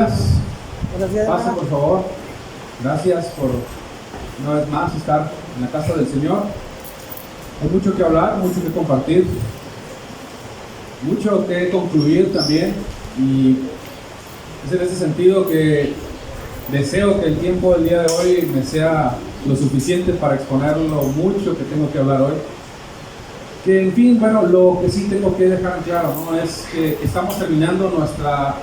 días. Buenos días, Pasen, hermano. por favor. Gracias por una vez más estar en la casa del Señor. Hay mucho que hablar, mucho que compartir, mucho que concluir también. Y es en ese sentido que deseo que el tiempo del día de hoy me sea lo suficiente para exponer lo mucho que tengo que hablar hoy. Que en fin, bueno, lo que sí tengo que dejar claro, ¿no? Es que estamos terminando nuestra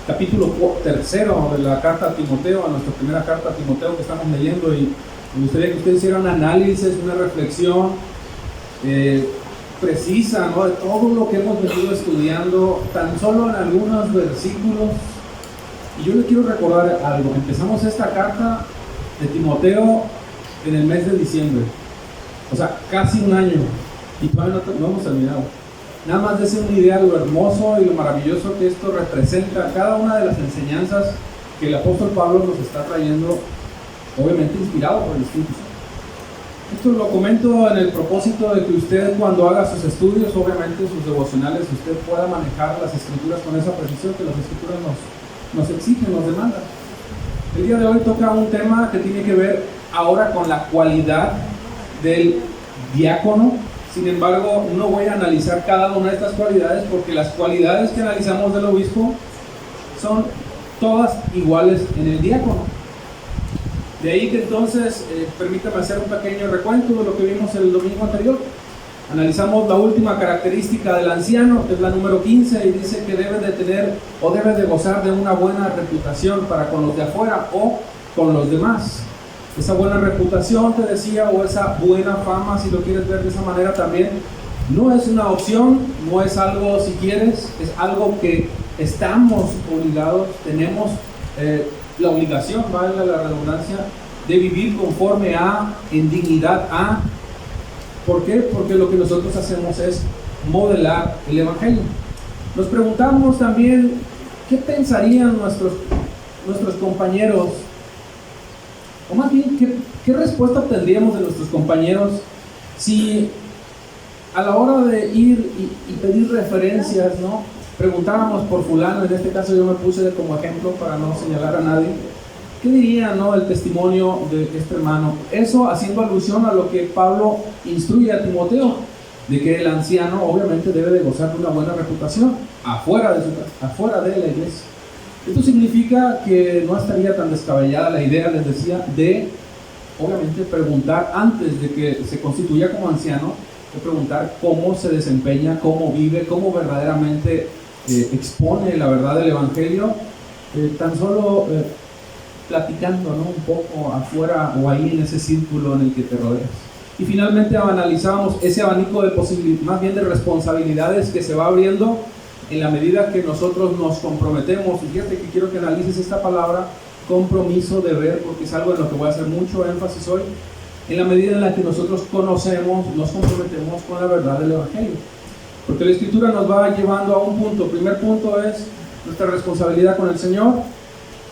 capítulo tercero de la carta a Timoteo, nuestra primera carta a Timoteo que estamos leyendo, y me gustaría que ustedes hicieran un análisis, una reflexión precisa, ¿no?, de todo lo que hemos venido estudiando, tan solo en algunos versículos. Y yo les quiero recordar algo. Empezamos esta carta de Timoteo en el mes de diciembre, o sea, casi un año, y todavía no hemos terminado. Nada más de ser una idea de lo hermoso y lo maravilloso que esto representa, cada una de las enseñanzas que el apóstol Pablo nos está trayendo, obviamente inspirado por el Espíritu Santo. Esto lo comento en el propósito de que usted, cuando haga sus estudios, obviamente sus devocionales, usted pueda manejar las escrituras con esa precisión que las escrituras nos exigen, nos demandan. El día de hoy toca un tema que tiene que ver ahora con la cualidad del diácono. Sin embargo, no voy a analizar cada una de estas cualidades, porque las cualidades que analizamos del obispo son todas iguales en el diácono. De ahí que entonces, permítame hacer un pequeño recuento de lo que vimos el domingo anterior. Analizamos la última característica del anciano, que es la número 15, y dice que debe de tener o debe de gozar de una buena reputación para con los de afuera o con los demás. Esa buena reputación, te decía, o esa buena fama, si lo quieres ver de esa manera también, no es una opción, no es algo si quieres, es algo que estamos obligados, tenemos la obligación, valga la redundancia, de vivir conforme a, en dignidad a. ¿Por qué? Porque lo que nosotros hacemos es modelar el Evangelio. Nos preguntamos también, ¿qué pensarían nuestros compañeros? O más bien, ¿qué respuesta obtendríamos de nuestros compañeros si a la hora de ir y pedir referencias, ¿no?, preguntáramos por fulano? En este caso yo me puse como ejemplo para no señalar a nadie. ¿Qué diría, no, el testimonio de este hermano? Eso haciendo alusión a lo que Pablo instruye a Timoteo, de que el anciano obviamente debe de gozar de una buena reputación afuera de la iglesia. Esto significa que no estaría tan descabellada la idea, les decía, de obviamente preguntar antes de que se constituya como anciano, de preguntar cómo se desempeña, cómo vive, cómo verdaderamente expone la verdad del Evangelio, tan solo platicando, ¿no?, un poco afuera o ahí en ese círculo en el que te rodeas. Y finalmente analizábamos ese abanico de posibilidades, más bien de responsabilidades que se va abriendo en la medida que nosotros nos comprometemos. Y fíjate que quiero que analices esta palabra, compromiso, deber, porque es algo en lo que voy a hacer mucho énfasis hoy. En la medida en la que nosotros conocemos, nos comprometemos con la verdad del Evangelio. Porque la Escritura nos va llevando a un punto. El primer punto es nuestra responsabilidad con el Señor,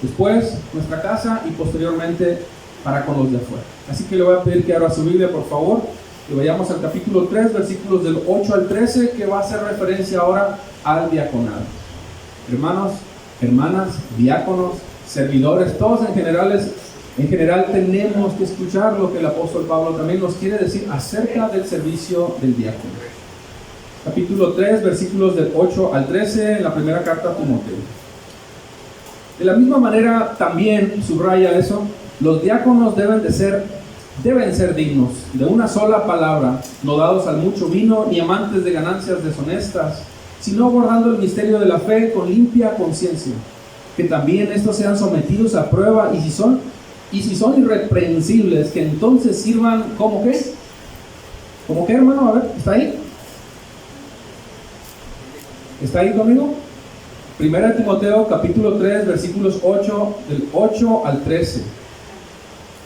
después nuestra casa y posteriormente para con los de afuera. Así que le voy a pedir que abra su Biblia, por favor, que vayamos al capítulo 3, versículos del 8 al 13, que va a hacer referencia ahora al diaconado. Hermanos, hermanas, diáconos, servidores, todos en general tenemos que escuchar lo que el apóstol Pablo también nos quiere decir acerca del servicio del diácono. Capítulo 3, versículos del 8 al 13, en la primera carta a Timoteo. De la misma manera, también subraya eso, los diáconos deben ser dignos de una sola palabra, no dados al mucho vino, ni amantes de ganancias deshonestas, sino guardando el misterio de la fe con limpia conciencia. Que también estos sean sometidos a prueba, y si son irreprensibles, que entonces sirvan como qué. ¿Cómo qué, hermano? A ver, ¿está ahí? ¿Está ahí conmigo? Primera de Timoteo, capítulo 3, versículos 8, del 8 al 13.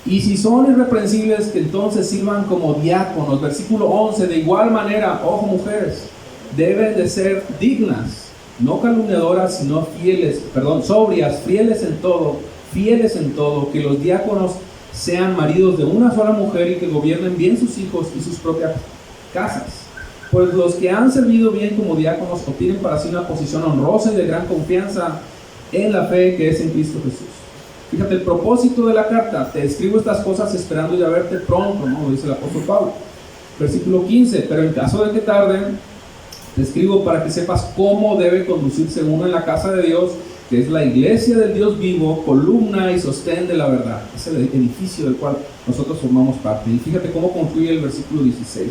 Y si son irreprensibles, que entonces sirvan como diáconos. Versículo 11, de igual manera, ojo mujeres, deben de ser dignas, no calumniadoras, sino sobrias, fieles en todo, que los diáconos sean maridos de una sola mujer y que gobiernen bien sus hijos y sus propias casas. Pues los que han servido bien como diáconos obtienen para sí una posición honrosa y de gran confianza, en la fe que es en Cristo Jesús. Fíjate, el propósito de la carta: te escribo estas cosas esperando ya verte pronto, ¿no? Lo dice el apóstol Pablo. Versículo 15: pero en caso de que tarden, te escribo para que sepas cómo debe conducirse uno en la casa de Dios, que es la iglesia del Dios vivo, columna y sostén de la verdad. Es el edificio del cual nosotros formamos parte. Y fíjate cómo concluye el versículo 16: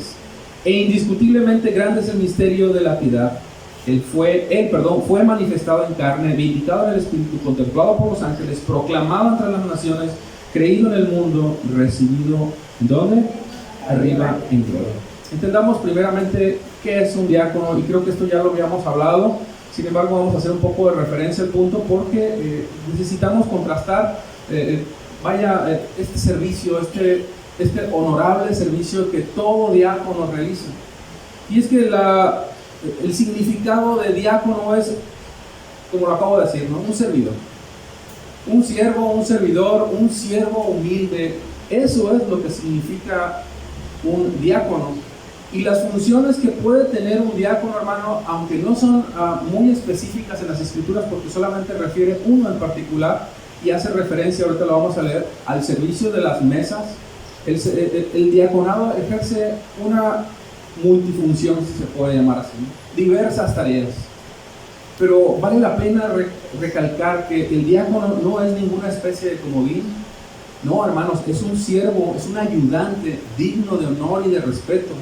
e indiscutiblemente grande es el misterio de la piedad. Él fue manifestado en carne, vindicado en el Espíritu, contemplado por los ángeles, proclamado entre las naciones, creído en el mundo, recibido, ¿dónde? Arriba en gloria. Entendamos primeramente qué es un diácono, y creo que esto ya lo habíamos hablado. Sin embargo, vamos a hacer un poco de referencia al punto porque necesitamos contrastar este servicio, este honorable servicio que todo diácono realiza. Y es que el significado de diácono es, como lo acabo de decir, ¿no? Un servidor, un siervo, un servidor, un siervo humilde. Eso es lo que significa un diácono. Y las funciones que puede tener un diácono, hermano, aunque no son muy específicas en las escrituras, porque solamente refiere uno en particular y hace referencia, ahorita lo vamos a leer, al servicio de las mesas. El diaconado ejerce una multifunción, si se puede llamar así, diversas tareas. Pero vale la pena recalcar que el diácono no es ninguna especie de comodín. No, hermanos, es un siervo, es un ayudante digno de honor y de respeto.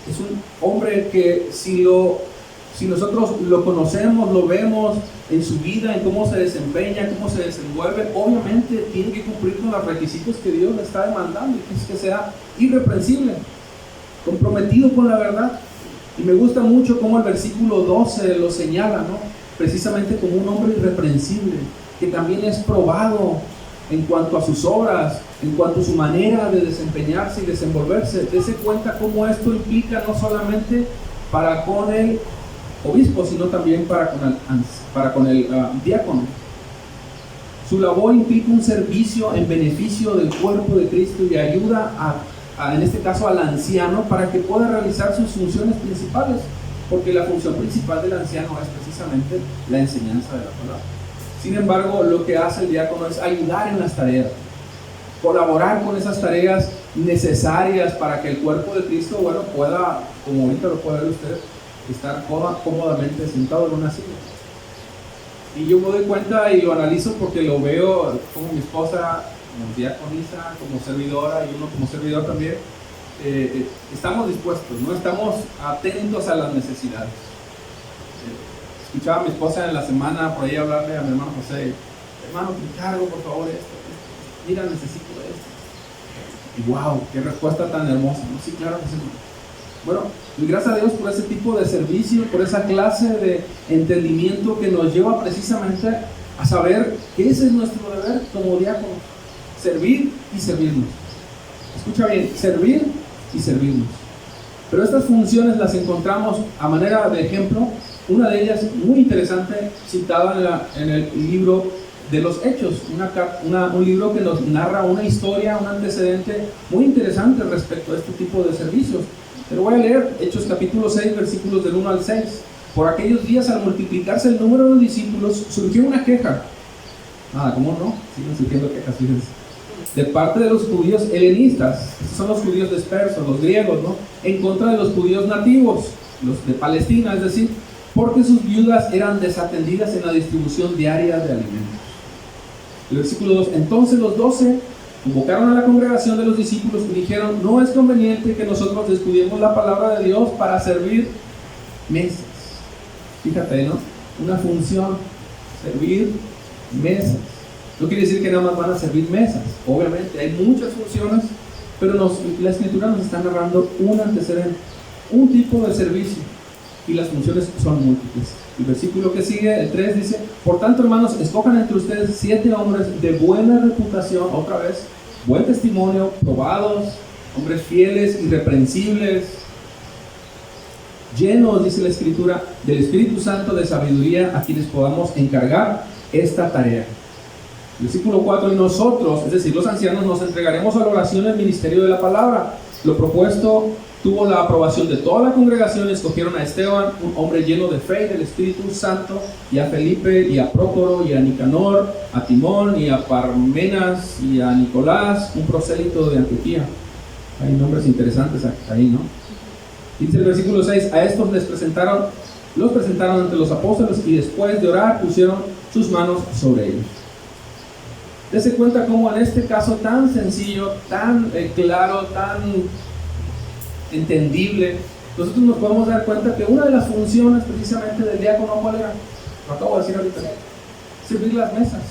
Es un hombre que si nosotros lo conocemos, lo vemos en su vida, en cómo se desempeña, cómo se desenvuelve, obviamente tiene que cumplir con los requisitos que Dios le está demandando, y que es que sea irreprensible, comprometido con la verdad. Y me gusta mucho cómo el versículo 12 lo señala, ¿no? Precisamente como un hombre irreprensible, que también es probado en cuanto a sus obras, en cuanto a su manera de desempeñarse y desenvolverse. Dese cuenta cómo esto implica no solamente para con el obispo, sino también para con el diácono. Su labor implica un servicio en beneficio del cuerpo de Cristo y ayuda en este caso al anciano, para que pueda realizar sus funciones principales, porque la función principal del anciano es precisamente la enseñanza de la palabra. Sin embargo, lo que hace el diácono es ayudar en las tareas, colaborar con esas tareas necesarias para que el cuerpo de Cristo, pueda, como ahorita lo puede ver usted, estar cómodamente sentado en una silla. Y yo me doy cuenta y lo analizo porque lo veo como mi esposa, como diaconisa, como servidora, y uno como servidor también. Estamos dispuestos, ¿no? Estamos atentos a las necesidades. Escuchaba a mi esposa en la semana por ahí hablarle a mi hermano José: hermano, te encargo por favor esto, mira, necesito esto. Y wow, qué respuesta tan hermosa, ¿no? Sí, claro que sí. Bueno, y gracias a Dios por ese tipo de servicio, por esa clase de entendimiento que nos lleva precisamente a saber que ese es nuestro deber como diáconos: servir y servirnos. Escucha bien, servir y servirnos. Pero estas funciones las encontramos a manera de ejemplo. Una de ellas muy interesante, citada en el libro de los Hechos, un libro que nos narra una historia, un antecedente muy interesante respecto a este tipo de servicios. Pero voy a leer Hechos capítulo 6, versículos del 1 al 6. Por aquellos días, al multiplicarse el número de discípulos, surgió una queja. ¿Cómo no? Siguen surgiendo quejas, fíjense. De parte de los judíos helenistas, estos son los judíos dispersos, los griegos, ¿no? En contra de los judíos nativos, los de Palestina, es decir, porque sus viudas eran desatendidas en la distribución diaria de alimentos. El versículo 2: entonces los 12 convocaron a la congregación de los discípulos y dijeron: no es conveniente que nosotros descuidemos la palabra de Dios para servir mesas. Fíjate, ¿no? Una función, servir mesas. No quiere decir que nada más van a servir mesas. Obviamente hay muchas funciones, pero la escritura nos está narrando un antecedente, un tipo de servicio, y las funciones son múltiples. El versículo que sigue, el 3, dice: por tanto, hermanos, escojan entre ustedes 7 hombres de buena reputación, otra vez, buen testimonio, probados, hombres fieles, irreprensibles, llenos, dice la escritura, del Espíritu Santo, de sabiduría, a quienes podamos encargar esta tarea. Versículo 4: y nosotros, es decir, los ancianos, nos entregaremos a la oración y al ministerio de la palabra. Lo propuesto tuvo la aprobación de toda la congregación. Escogieron a Esteban, un hombre lleno de fe y del Espíritu Santo, y a Felipe, y a Prócoro, y a Nicanor, a Timón, y a Parmenas, y a Nicolás, un prosélito de Antioquía. Hay nombres interesantes ahí, ¿no? Dice el versículo 6, a estos los presentaron ante los apóstoles, y después de orar pusieron sus manos sobre ellos. Dese cuenta cómo en este caso tan sencillo, tan claro, tan entendible, nosotros nos podemos dar cuenta que una de las funciones precisamente del diácono, ¿cuál era? Lo acabo de decir ahorita: servir las mesas.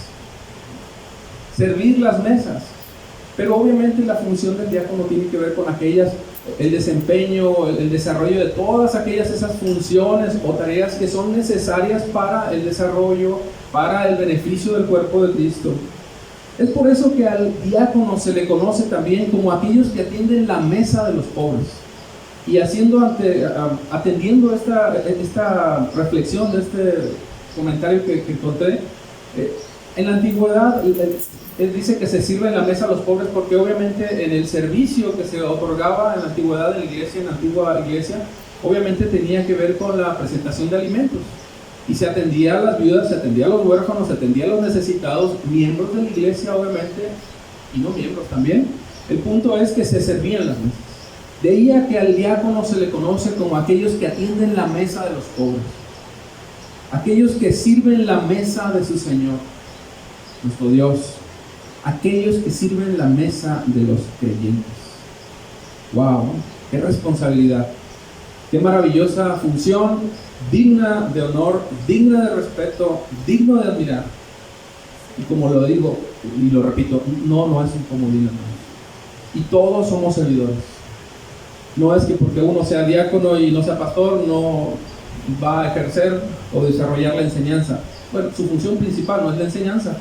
Servir las mesas. Pero obviamente la función del diácono tiene que ver con el desempeño, el desarrollo de todas esas funciones o tareas que son necesarias para el desarrollo, para el beneficio del cuerpo de Cristo. Es por eso que al diácono se le conoce también como aquellos que atienden la mesa de los pobres. Y atendiendo esta reflexión de este comentario que encontré, en la antigüedad él dice que se sirve en la mesa a los pobres porque obviamente en el servicio que se otorgaba en la antigüedad de la iglesia, en la antigua iglesia, obviamente tenía que ver con la presentación de alimentos. Y se atendía a las viudas, se atendía a los huérfanos, se atendía a los necesitados, miembros de la iglesia obviamente, y no miembros también. El punto es que se servían las mesas. De ahí a que al diácono se le conoce como aquellos que atienden la mesa de los pobres, aquellos que sirven la mesa de su Señor, nuestro Dios, aquellos que sirven la mesa de los creyentes. ¡Wow! ¡Qué responsabilidad! ¡Qué maravillosa función! Digna de honor, digna de respeto, digno de admirar. Y como lo digo y lo repito, no es un comodín, hermanos. Y todos somos servidores. No es que porque uno sea diácono y no sea pastor, no va a ejercer o desarrollar la enseñanza. Bueno, su función principal no es la enseñanza,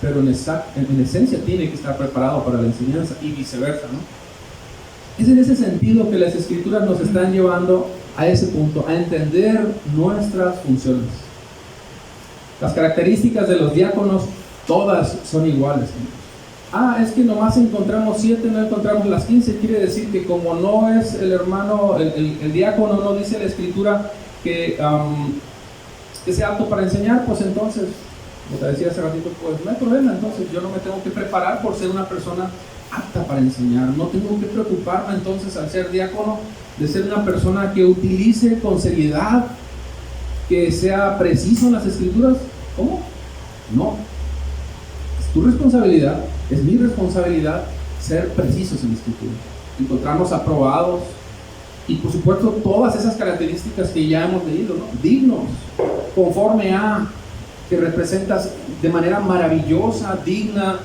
pero en esencia tiene que estar preparado para la enseñanza y viceversa, ¿no? Es en ese sentido que las Escrituras nos están llevando a ese punto, a entender nuestras funciones. Las características de los diáconos, todas son iguales. Es que nomás encontramos 7, no encontramos las 15. Quiere decir que como no es el hermano, el diácono, no dice la Escritura que sea apto para enseñar, pues entonces, como te decía hace ratito, pues no hay problema. Entonces yo no me tengo que preparar por ser una persona apta para enseñar. No tengo que preocuparme entonces al ser diácono de ser una persona que utilice con seriedad, que sea preciso en las Escrituras. ¿Cómo? No. Es tu responsabilidad, es mi responsabilidad ser precisos en la Escritura, encontrarnos aprobados y por supuesto todas esas características que ya hemos leído, ¿no? Dignos, conforme a, que representas de manera maravillosa, digna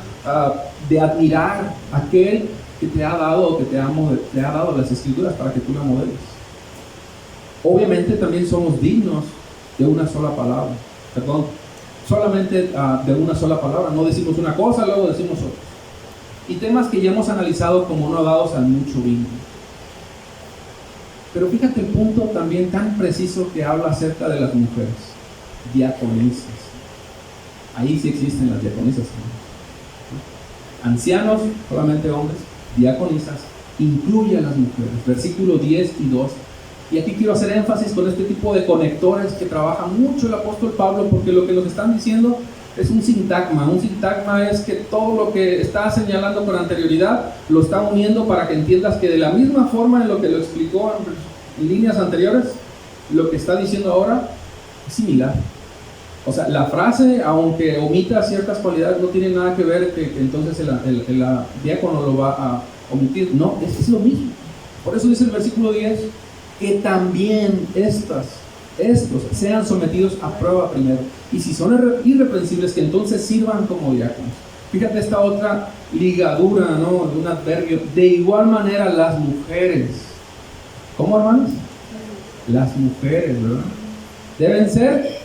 de admirar aquel que te ha dado, que te ha dado las Escrituras para que tú la modeles. Obviamente también somos dignos de una sola palabra, solamente de una sola palabra. No decimos una cosa, luego decimos otra. Y temas que ya hemos analizado como no dados al mucho vino. Pero fíjate el punto también tan preciso que habla acerca de las mujeres, diaconisas. Ahí sí existen las diaconisas, ¿no? Ancianos, solamente hombres, diaconisas, incluye a las mujeres. Versículo 10 y 12. Y aquí quiero hacer énfasis con este tipo de conectores que trabaja mucho el apóstol Pablo, porque lo que nos están diciendo es un sintagma. Un sintagma es que todo lo que está señalando con anterioridad lo está uniendo para que entiendas que de la misma forma en lo que lo explicó en líneas anteriores, lo que está diciendo ahora es similar. O sea, la frase, aunque omita ciertas cualidades, no tiene nada que ver que entonces el diácono lo va a omitir. No, es lo mismo. Por eso dice el versículo 10, que también estos sean sometidos a prueba primero. Y si son irreprensibles, que entonces sirvan como diáconos. Fíjate esta otra ligadura, ¿no? De un adverbio. De igual manera las mujeres. ¿Cómo, hermanos? Las mujeres, ¿verdad? Deben ser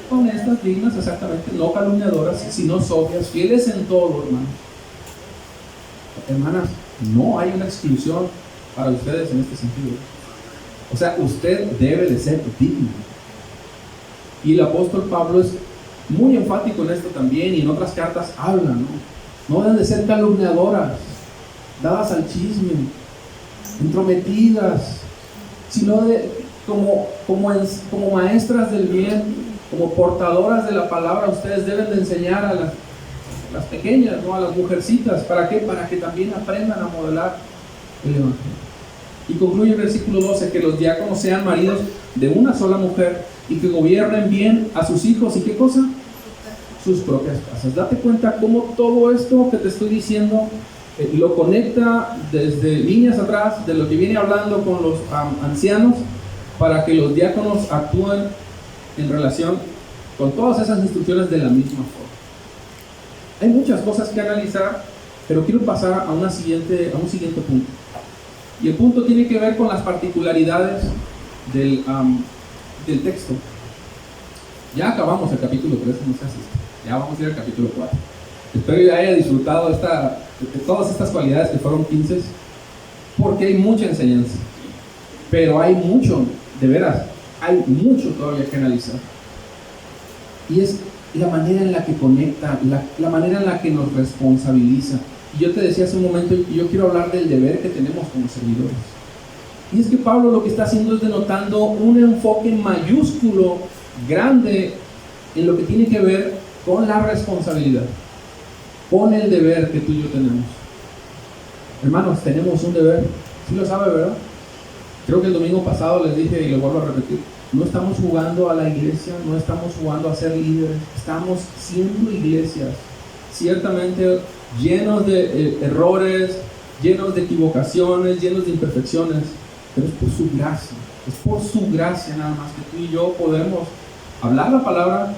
honestas, dignas, exactamente, no calumniadoras, sino sobrias, fieles en todo, hermanos. Hermanas, no hay una exclusión para ustedes en este sentido. O sea, usted debe de ser digno. Y el apóstol Pablo es muy enfático en esto también, y en otras cartas habla, ¿no? No deben de ser calumniadoras, dadas al chisme, entrometidas, sino como maestras del bien, como portadoras de la palabra. Ustedes deben de enseñar a las pequeñas, ¿no? A las mujercitas. ¿Para qué? Para que también aprendan a modelar el Evangelio. Y concluye el versículo 12, que los diáconos sean maridos de una sola mujer y que gobiernen bien a sus hijos. ¿Y qué cosa? Sus propias casas. Date cuenta cómo todo esto que te estoy diciendo lo conecta desde líneas atrás de lo que viene hablando con los ancianos, para que los diáconos actúen en relación con todas esas instrucciones de la misma forma. Hay muchas cosas que analizar, pero quiero pasar a un siguiente punto. Y el punto tiene que ver con las particularidades del texto. Ya acabamos el capítulo 3, no seas esto. Ya vamos a ir al capítulo 4. Espero que haya disfrutado de todas estas cualidades, que fueron 15, porque hay mucha enseñanza. Pero hay mucho, de veras, hay mucho todavía que analizar. Y es la manera en la que conecta, la manera en la que nos responsabiliza. Y yo te decía hace un momento, yo quiero hablar del deber que tenemos como servidores. Y es que Pablo lo que está haciendo es denotando un enfoque mayúsculo, grande, en lo que tiene que ver con la responsabilidad, con el deber que tú y yo tenemos. Hermanos, tenemos un deber. ¿Sí lo sabe, verdad? Creo que el domingo pasado les dije, y lo vuelvo a repetir, no estamos jugando a la iglesia, no estamos jugando a ser líderes, estamos siendo iglesias, ciertamente llenos de errores, llenos de equivocaciones, llenos de imperfecciones, pero es por su gracia nada más que tú y yo podemos hablar la palabra,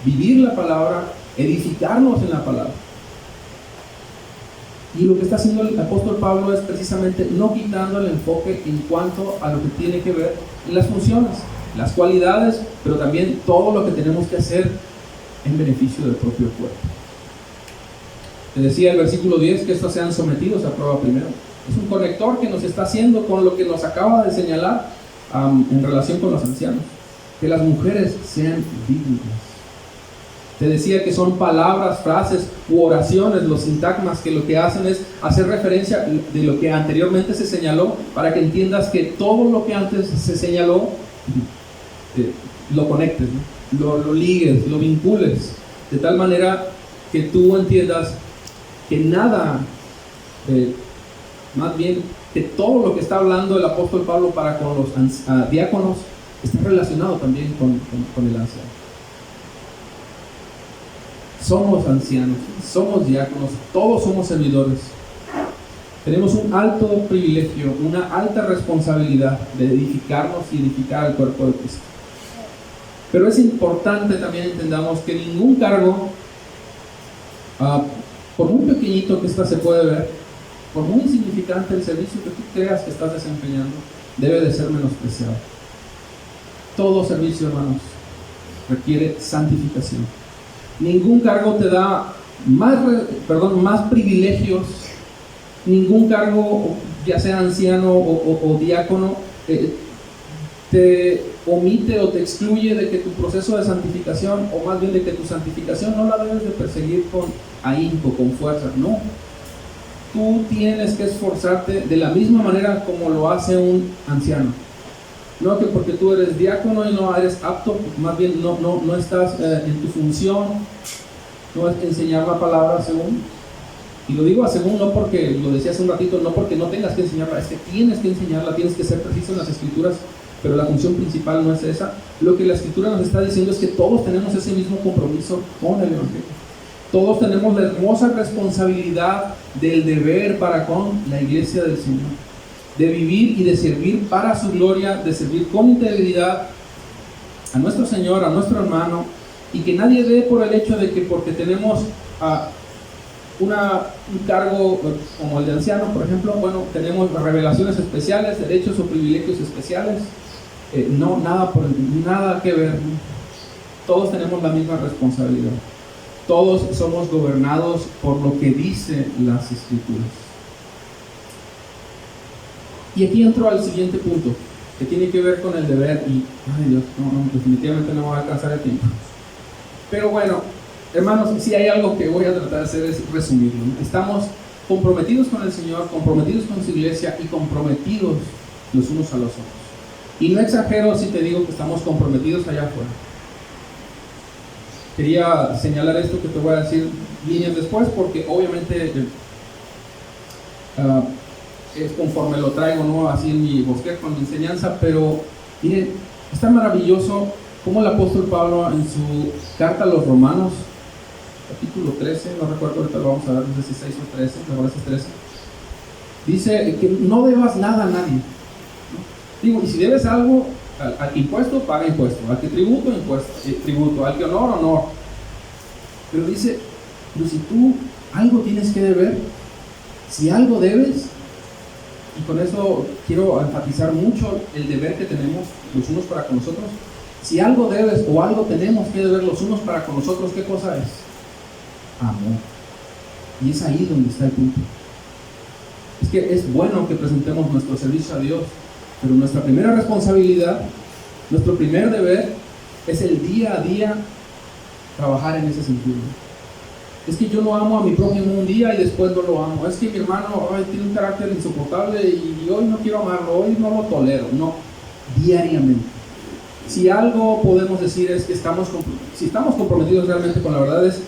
vivir la palabra, edificarnos en la palabra. Y lo que está haciendo el apóstol Pablo es precisamente no quitando el enfoque en cuanto a lo que tiene que ver en las funciones, las cualidades, pero también todo lo que tenemos que hacer en beneficio del propio cuerpo. Te decía el versículo 10 que estos sean sometidos a prueba primero. Es un conector que nos está haciendo con lo que nos acaba de señalar en relación con los ancianos. Que las mujeres sean dignas. Te decía que son palabras, frases u oraciones, los sintagmas, que lo que hacen es hacer referencia de lo que anteriormente se señaló, para que entiendas que todo lo que antes se señaló lo conectes, ¿no? lo ligues, lo vincules, de tal manera que tú entiendas que nada, más bien que todo lo que está hablando el apóstol Pablo para con los diáconos está relacionado también con el anciano. Somos ancianos, somos diáconos, todos somos servidores. Tenemos un alto privilegio, una alta responsabilidad de edificarnos y edificar al cuerpo de Cristo. Pero es importante también entendamos que ningún cargo, por muy pequeñito que ésta se puede ver, por muy insignificante el servicio que tú creas que estás desempeñando, debe de ser menospreciado. Todo servicio, hermanos, requiere santificación. Ningún cargo te da más privilegios. Ningún cargo, ya sea anciano o diácono, te omite o te excluye de que tu proceso de santificación, o más bien de que tu santificación no la debes de perseguir con ahínco, con fuerza. No. Tú tienes que esforzarte de la misma manera como lo hace un anciano. No que porque tú eres diácono y no eres apto, más bien no estás en tu función, no es enseñar la palabra según. Y lo digo a según, no porque, lo decía hace un ratito, no porque no tengas que enseñarla, es que tienes que enseñarla, tienes que ser preciso en las escrituras, pero la función principal no es esa. Lo que la escritura nos está diciendo es que todos tenemos ese mismo compromiso con el Evangelio. Todos tenemos la hermosa responsabilidad del deber para con la iglesia del Señor, de vivir y de servir para su gloria, de servir con integridad a nuestro Señor, a nuestro hermano, y que nadie dé por el hecho de que porque tenemos un cargo como el de anciano, por ejemplo, bueno, tenemos revelaciones especiales, derechos o privilegios especiales, nada que ver. Todos tenemos la misma responsabilidad. Todos somos gobernados por lo que dicen las Escrituras. Y aquí entro al siguiente punto, que tiene que ver con el deber, y ay Dios, definitivamente no va a alcanzar el tiempo. Pero bueno, hermanos, si hay algo que voy a tratar de hacer es resumirlo. Estamos comprometidos con el Señor, comprometidos con su iglesia y comprometidos los unos a los otros. Y no exagero si te digo que estamos comprometidos allá afuera. Quería señalar esto que te voy a decir líneas después, porque obviamente es conforme lo traigo, ¿no? Así en mi bosquejo, en mi enseñanza, pero miren, es tan maravilloso como el apóstol Pablo en su carta a los Romanos, capítulo 13, no recuerdo, ahorita lo vamos a ver, 16 o 13, me parece 13, dice que no debas nada a nadie, ¿no? Digo, y si debes algo al que impuesto, paga impuesto, al que tributo, impuesto, tributo, al que honor, honor. Pero dice, pero si tú algo tienes que deber, si algo debes, y con eso quiero enfatizar mucho el deber que tenemos los unos para con nosotros, si algo debes o algo tenemos que deber los unos para con nosotros, ¿qué cosa es? Amor. Y es ahí donde está el punto. Es que es bueno que presentemos nuestro servicio a Dios, pero nuestra primera responsabilidad, nuestro primer deber es el día a día trabajar en ese sentido. Es que yo no amo a mi prójimo un día y después no lo amo. Es que mi hermano tiene un carácter insoportable y hoy no quiero amarlo, hoy no lo tolero. No, diariamente. Si algo podemos decir es que si estamos comprometidos realmente con la verdad, es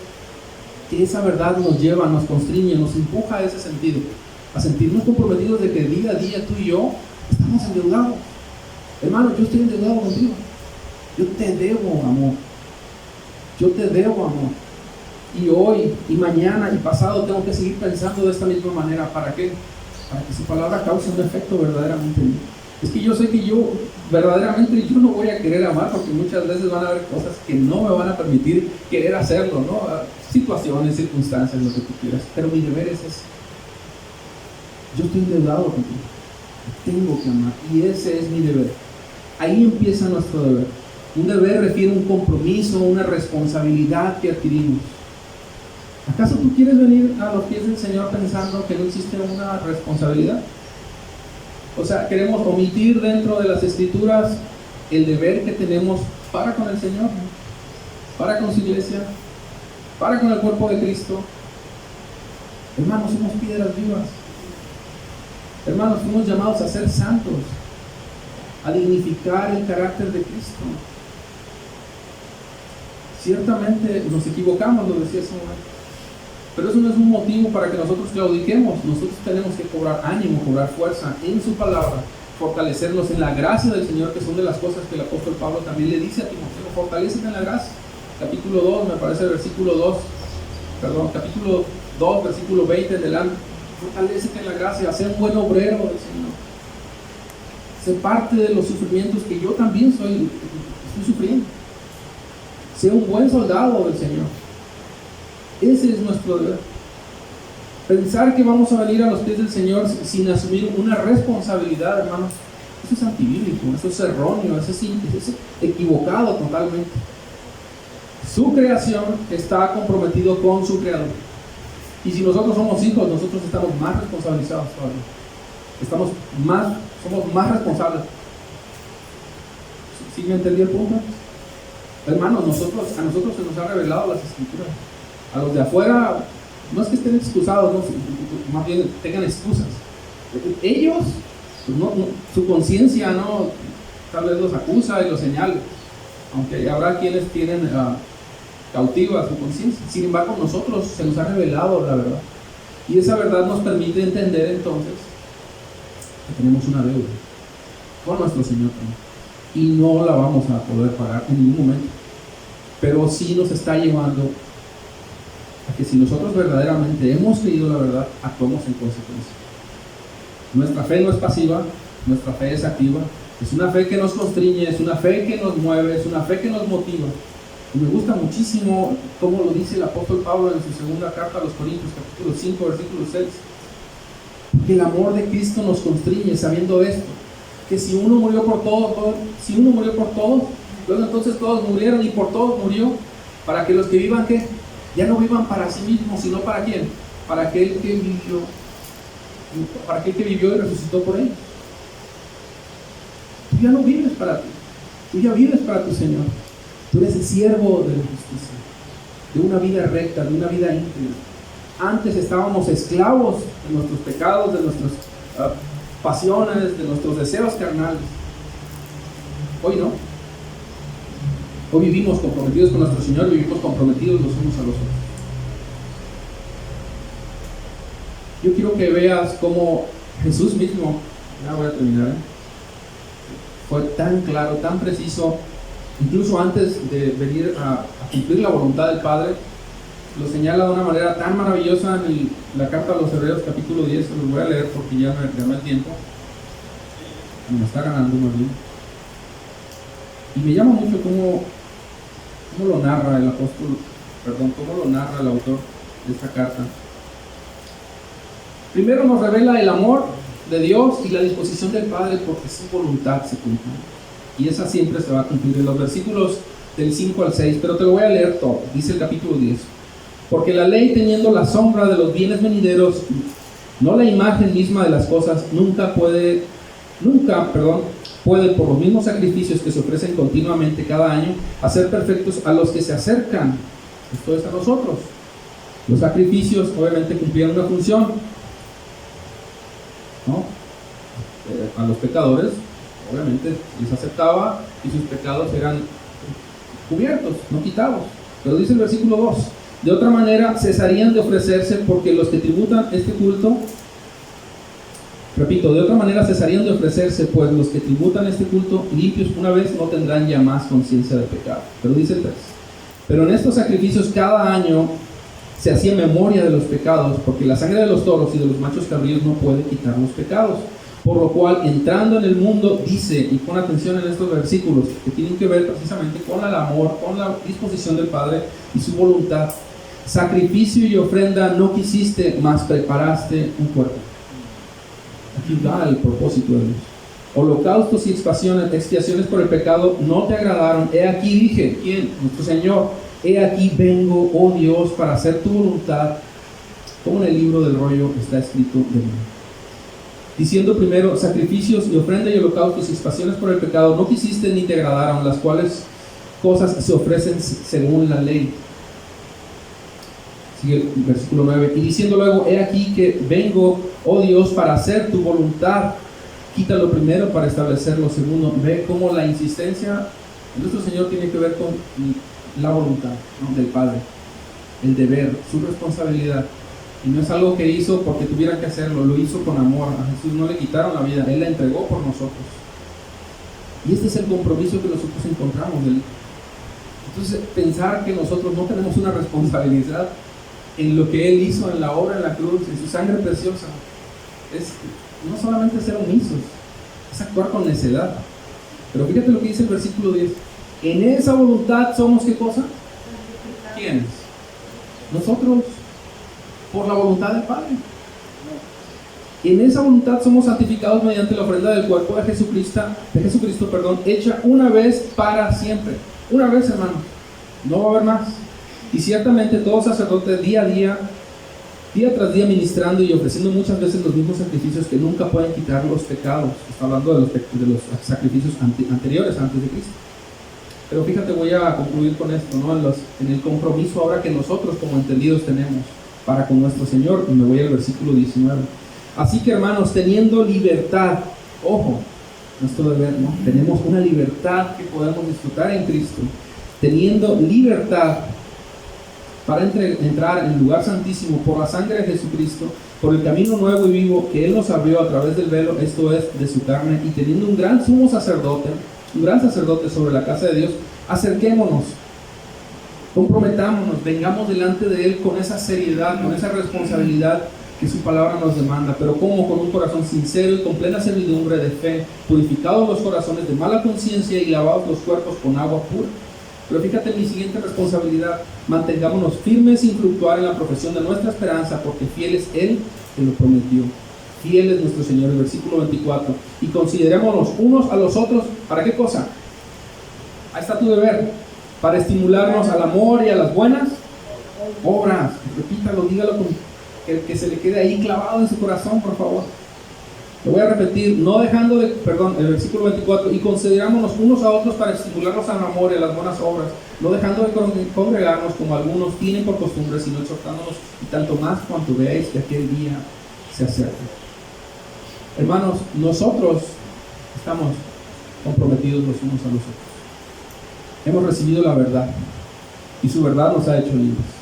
que esa verdad nos lleva, nos constriñe, nos empuja a ese sentido, a sentirnos comprometidos de que día a día tú y yo estamos endeudados. Hermano, yo estoy endeudado contigo. Yo te debo amor. Yo te debo amor. Y hoy, y mañana, y pasado tengo que seguir pensando de esta misma manera. ¿Para qué? Para que su palabra cause un efecto verdaderamente en mí. Es que yo sé que yo verdaderamente yo no voy a querer amar, porque muchas veces van a haber cosas que no me van a permitir querer hacerlo, ¿no? Situaciones, circunstancias, lo que tú quieras. Pero mi deber es ese. Yo estoy endeudado contigo. Tengo que amar. Y ese es mi deber. Ahí empieza nuestro deber. Un deber refiere a un compromiso, una responsabilidad que adquirimos. ¿Acaso tú quieres venir a los pies del Señor pensando que no existe una responsabilidad? O sea, queremos omitir dentro de las Escrituras el deber que tenemos para con el Señor, para con su iglesia, para con el cuerpo de Cristo. Hermanos, somos piedras vivas. Hermanos, fuimos llamados a ser santos, a dignificar el carácter de Cristo. Ciertamente nos equivocamos, lo decía ese momento. Pero eso no es un motivo para que nosotros claudiquemos. Nosotros tenemos que cobrar ánimo, cobrar fuerza en su palabra, fortalecernos en la gracia del Señor, que son de las cosas que el apóstol Pablo también le dice a Timoteo: fortalécete en la gracia. Capítulo 2, me parece capítulo 2, versículo 20 en adelante. Fortalécete en la gracia, sé un buen obrero del Señor. Sé parte de los sufrimientos que yo también estoy sufriendo. Sé un buen soldado del Señor. Ese es nuestro deber. Pensar que vamos a venir a los pies del Señor sin asumir una responsabilidad, hermanos, eso es antibíblico, eso es erróneo, eso es equivocado totalmente. Su creación está comprometido con su Creador. Y si nosotros somos hijos, nosotros estamos más responsabilizados todavía. Somos más responsables. ¿Sí me entendí el punto? Hermanos, a nosotros se nos ha revelado las Escrituras. A los de afuera, no es que estén excusados, no, más bien tengan excusas. Ellos, su conciencia no, tal vez los acusa y los señala, aunque habrá quienes tienen cautiva su conciencia. Sin embargo, nosotros se nos ha revelado la verdad, y esa verdad nos permite entender entonces que tenemos una deuda con nuestro Señor y no la vamos a poder pagar en ningún momento, pero sí nos está llevando a que si nosotros verdaderamente hemos creído la verdad, actuamos en consecuencia. Nuestra fe no es pasiva, nuestra fe es activa. Es una fe que nos constriñe, es una fe que nos mueve, es una fe que nos motiva. Y me gusta muchísimo cómo lo dice el apóstol Pablo en su segunda carta a los Corintios, capítulo 5, versículo 6. Que el amor de Cristo nos constriñe, sabiendo esto, que si uno murió por todos, luego entonces todos murieron y por todos murió, para que los que vivan, ¿qué? Ya no vivan para sí mismos, sino ¿para quién? Para aquel que vivió y resucitó por ellos. Tú ya no vives para ti, tú ya vives para tu Señor. Tú eres el siervo de la justicia, de una vida recta, de una vida íntegra. Antes estábamos esclavos de nuestros pecados, de nuestras pasiones, de nuestros deseos carnales. Hoy no. Hoy vivimos comprometidos con nuestro Señor, vivimos comprometidos los unos a los otros. Yo quiero que veas cómo Jesús mismo, ya voy a terminar, fue tan claro, tan preciso, incluso antes de venir a cumplir la voluntad del Padre, lo señala de una manera tan maravillosa en la carta a los Hebreos capítulo 10, que los voy a leer porque ya me ganó el tiempo, me está ganando más bien. Y me llama mucho cómo lo narra el apóstol, cómo lo narra el autor de esta carta. Primero nos revela el amor de Dios y la disposición del Padre porque su voluntad se cumple. Y esa siempre se va a cumplir en los versículos del 5 al 6, pero te lo voy a leer todo. Dice el capítulo 10. Porque la ley, teniendo la sombra de los bienes venideros, no la imagen misma de las cosas, nunca puede por los mismos sacrificios que se ofrecen continuamente cada año, hacer perfectos a los que se acercan. Esto es a nosotros. Los sacrificios obviamente cumplían una función, ¿no? A los pecadores obviamente les aceptaba y sus pecados eran cubiertos, no quitados. Pero dice el versículo 2: de otra manera cesarían de ofrecerse, porque los que tributan este culto, repito, de otra manera cesarían de ofrecerse, pues los que tributan este culto limpios una vez no tendrán ya más conciencia de pecado. Pero dice el 3: pero en estos sacrificios cada año se hacía memoria de los pecados, porque la sangre de los toros y de los machos cabríos no puede quitar los pecados. Por lo cual, entrando en el mundo, dice, y pon atención en estos versículos que tienen que ver precisamente con el amor, con la disposición del Padre y su voluntad. Sacrificio y ofrenda no quisiste, mas preparaste un cuerpo. Aquí da el propósito de Dios. Holocaustos y expiaciones por el pecado no te agradaron. He aquí, dije, ¿quién? Nuestro Señor. He aquí vengo, oh Dios, para hacer tu voluntad, como en el libro del rollo está escrito de mí. Diciendo primero, sacrificios y ofrenda y holocaustos y expiaciones por el pecado no quisiste ni te agradaron, las cuales cosas se ofrecen según la ley. Sigue el versículo 9. Y diciendo luego, he aquí que vengo, oh Dios, para hacer tu voluntad. Quita lo primero para establecer lo segundo. Ve cómo la insistencia de nuestro Señor tiene que ver con la voluntad, ¿no?, del Padre, el deber, su responsabilidad. Y no es algo que hizo porque tuvieran que hacerlo, lo hizo con amor. A Jesús no le quitaron la vida, Él la entregó por nosotros. Y este es el compromiso que nosotros encontramos de Él. Entonces, pensar que nosotros no tenemos una responsabilidad en lo que Él hizo en la obra, en la cruz, en su sangre preciosa, es no solamente ser omisos, es actuar con necedad. Pero fíjate lo que dice el versículo 10. En esa voluntad somos, ¿qué cosa? ¿Quiénes? Nosotros, por la voluntad del Padre. En esa voluntad somos santificados mediante la ofrenda del cuerpo de Jesucristo, hecha una vez para siempre. Una vez, hermanos, no va a haber más. Y ciertamente todo sacerdote día tras día ministrando y ofreciendo muchas veces los mismos sacrificios que nunca pueden quitar los pecados. Está hablando de los sacrificios anteriores, antes de Cristo. Pero fíjate, voy a concluir con esto, ¿no? En el compromiso ahora que nosotros como entendidos tenemos para con nuestro Señor. Y me voy al versículo 19. Así que, hermanos, teniendo libertad, ojo, nuestro deber, ¿no? Tenemos una libertad que podemos disfrutar en Cristo. Teniendo libertad para entrar en el lugar santísimo por la sangre de Jesucristo, por el camino nuevo y vivo que Él nos abrió a través del velo, esto es, de su carne, y teniendo un gran sumo sacerdote, un gran sacerdote sobre la casa de Dios, acerquémonos, comprometámonos, vengamos delante de Él con esa seriedad, con esa responsabilidad que su palabra nos demanda, pero como con un corazón sincero y con plena servidumbre de fe, purificados los corazones de mala conciencia y lavados los cuerpos con agua pura. Pero fíjate mi siguiente responsabilidad: mantengámonos firmes sin fluctuar en la profesión de nuestra esperanza, porque fiel es Él que lo prometió. Fiel es nuestro Señor. El versículo 24. Y considerémonos unos a los otros, ¿para qué cosa? Ahí está tu deber, para estimularnos al amor y a las buenas obras. Repítalo, dígalo, que se le quede ahí clavado en su corazón, por favor. Lo voy a repetir, no dejando de, perdón, el versículo 24, y considerámonos unos a otros para estimularnos al amor y a las buenas obras, no dejando de congregarnos como algunos tienen por costumbre, sino exhortándonos, y tanto más cuanto veáis que aquel día se acerca. Hermanos, nosotros estamos comprometidos los unos a los otros. Hemos recibido la verdad, y su verdad nos ha hecho libres.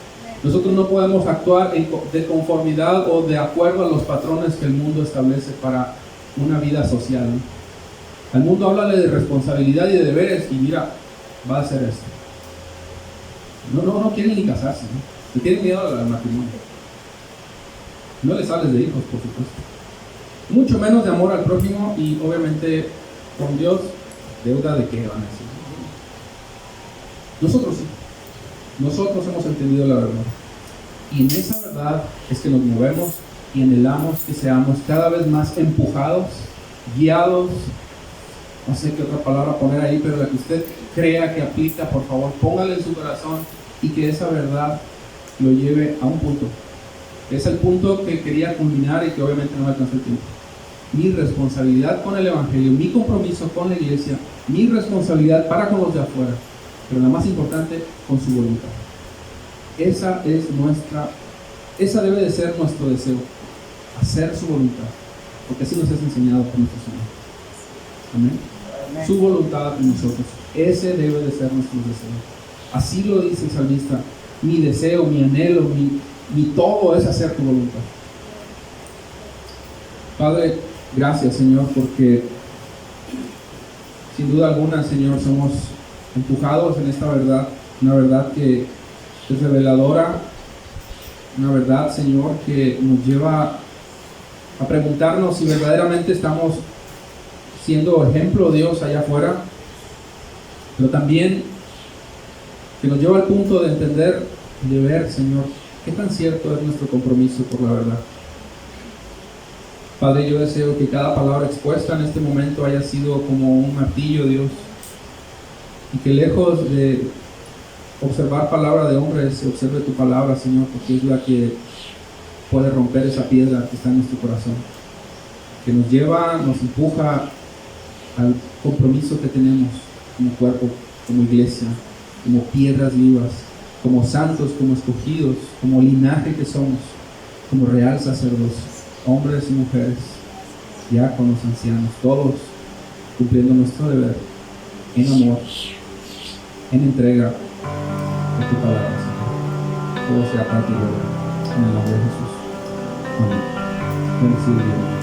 Nosotros no podemos actuar de conformidad o de acuerdo a los patrones que el mundo establece para una vida social, ¿no? Al mundo háblale de responsabilidad y de deberes y mira, va a hacer esto. No quieren ni casarse, ¿no? Le tienen miedo al matrimonio. No les hables de hijos, por supuesto. Mucho menos de amor al prójimo y obviamente con Dios, deuda de qué van a decir. Nosotros sí. Nosotros hemos entendido la verdad. Y en esa verdad es que nos movemos y anhelamos que seamos cada vez más empujados, guiados, no sé qué otra palabra poner ahí, pero la que usted crea que aplica, por favor, póngale en su corazón y que esa verdad lo lleve a un punto. Es el punto que quería culminar y que obviamente no me alcanzó el tiempo. Mi responsabilidad con el Evangelio, mi compromiso con la iglesia, mi responsabilidad para con los de afuera, pero la más importante, con su voluntad. Esa debe de ser nuestro deseo, hacer su voluntad, porque así nos es enseñado por nuestro Señor. Amén. Amén. Su voluntad en nosotros, ese debe de ser nuestro deseo. Así lo dice el salmista: mi deseo, mi anhelo, mi todo es hacer tu voluntad. Padre, gracias, Señor, porque sin duda alguna, Señor, somos empujados en esta verdad, una verdad que es reveladora, una verdad, Señor, que nos lleva a preguntarnos si verdaderamente estamos siendo ejemplo, Dios, allá afuera, pero también que nos lleva al punto de entender, de ver, Señor, qué tan cierto es nuestro compromiso por la verdad. Padre, yo deseo que cada palabra expuesta en este momento haya sido como un martillo, Dios, y que lejos de observar palabra de hombres, se observe tu palabra, Señor, porque es la que puede romper esa piedra que está en nuestro corazón, que nos lleva, nos empuja al compromiso que tenemos como cuerpo, como iglesia, como piedras vivas, como santos, como escogidos, como linaje que somos, como real sacerdocio, hombres y mujeres, diáconos, ancianos, todos cumpliendo nuestro deber en amor, en entrega de tu palabra, Señor. Todo sea para ti, en el nombre de Jesús. Amén. Bendecido Dios.